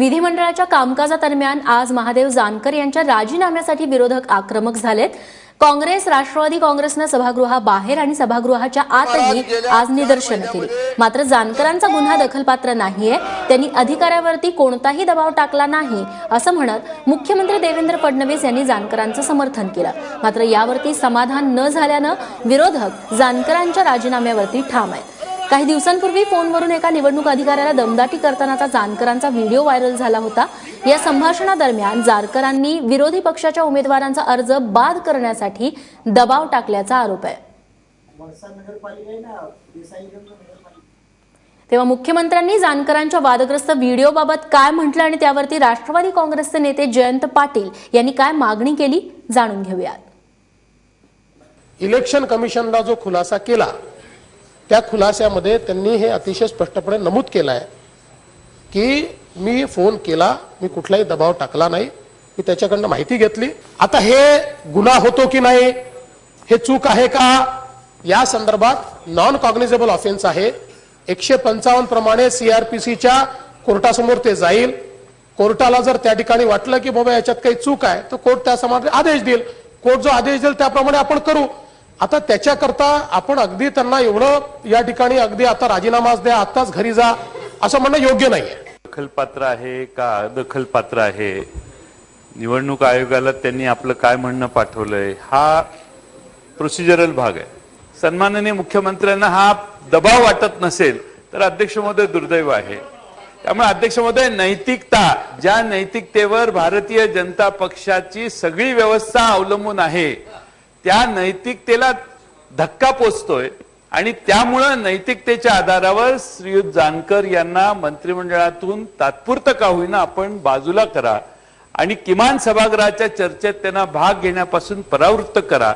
विधिमंडळाच्या कामकाजादरम्यान आज महादेव जानकर यांच्या राजीनाम्यासाठी विरोधक आक्रमक झालेत। काँग्रेस, राष्ट्रवादी काँग्रेसने सभागृहाबाहेर आणि सभागृहाच्या आतही आज निदर्शनं केली। मात्र जानकरांचा गुन्हा दखलपात्र नाहीये, त्यांनी अधिकाऱ्यावरती कोणताही दबाव टाकला नाही असं म्हणत मुख्यमंत्री देवेंद्र फडणवीस यांनी जानकरांचं समर्थन केलं। मात्र यावरती समाधान न झाल्यानं विरोधक जानकरांच्या राजीनाम्यावरती ठाम आहेत। काही दिवसांपूर्वी फोनवरून एका निवडणूक अधिकाऱ्याला दमदाटी करतानाचा जानकरांचा व्हिडिओ व्हायरल झाला होता। या संभाषणादरम्यान जानकरांनी विरोधी पक्षाच्या उमेदवारांचा अर्ज बाद करण्यासाठी दबाव टाकल्याचा आरोप आहे। तेव्हा मुख्यमंत्र्यांनी जानकरांच्या वादग्रस्त व्हिडिओबाबत काय म्हटलं आणि त्यावरती राष्ट्रवादी काँग्रेसचे नेते जयंत पाटील यांनी काय मागणी केली जाणून घेऊयात। इलेक्शन कमिशनला जो खुलासा केला त्या खुलास्यामध्ये त्यांनी हे अतिशय स्पष्टपणे नमूद केलं आहे की मी फोन केला, मी कुठलाही दबाव टाकला नाही, मी त्याच्याकडनं माहिती घेतली। आता हे गुन्हा होतो की नाही, हे चूक आहे का, या संदर्भात नॉन कॉग्निझेबल ऑफेन्स आहे। 155 प्रमाणे सीआरपीसीच्या कोर्टासमोर ते जाईल। कोर्टाला जर त्या ठिकाणी वाटलं की बाबा याच्यात काही चूक आहे तर कोर्ट त्या संदर्भात आदेश देईल। कोर्ट जो आदेश देईल त्याप्रमाणे आपण करू। आता त्याच्याकरता आपण अगदी त्यांना एवढं या ठिकाणी अगदी आता राजीनामाच द्या, आताच घरी जा असं म्हणणं योग्य नाहीये। दखलपात्र आहे का अदखलपात्र आहे, निवडणूक आयोगाला त्यांनी आपलं काय म्हणणं पाठवलंय हा प्रोसिजरल भाग आहे। सन्माननीय मुख्यमंत्र्यांना हा दबाव वाटत नसेल तर अध्यक्ष महोदय दुर्दैव आहे। त्यामुळे अध्यक्ष महोदय नैतिकता, ज्या नैतिकतेवर भारतीय जनता पक्षाची सगळी व्यवस्था अवलंबून आहे त्या नैतिकतेला धक्का पोचतोय आणि त्यामुळे नैतिकतेच्या आधारावर श्रीयुत जानकर यांना मंत्रिमंडळातून तात्पुरतं का होईना आपण बाजूला करा आणि किमान सभागृहाच्या चर्चेत त्यांना भाग घेण्यापासून परावृत्त करा।